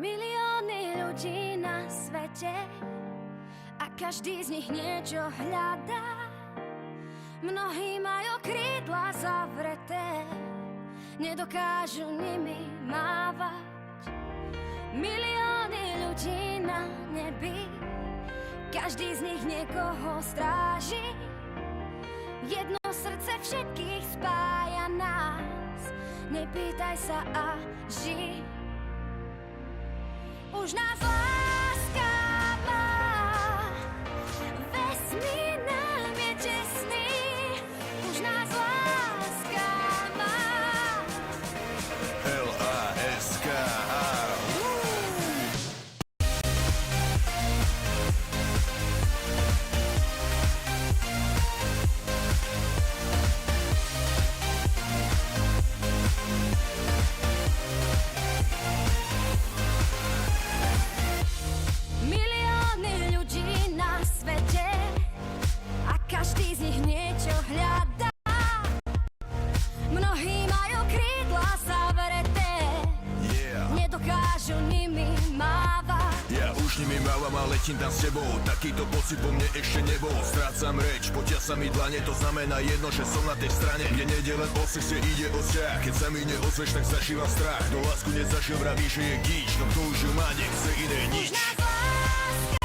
Milióny ľudí na svete a každý z nich niečo hľadá. Mnohí majú krídla zavreté, nedokážu nimi mávať. Milióny ľudí na nebi, každý z nich niekoho stráži. Jedno srdce všetkých spája nás, nepýtaj sa a ži. Už nás láska má, vesmír nám je tesný. Už nás láska má. L-A-S-K-A. Milióny ľudí na svete a každý z nich niečo hľadá. Mnohí majú krídla zavreté, nedokážu nimi mávať. Ja už nimi mávam a letím tam s tebou. Takýto pocit po mne ešte nebol. Strácam reč, potia sa mi dlane. To znamená jedno, že som na tej strane, kde nejde len o sex, kde ide o vzťah. Keď sa mi neozveš, tak zažívam strach. No lásku nezažil, vraví, že je gíč. No kto už ju má, nechce iné nič. Už nás láska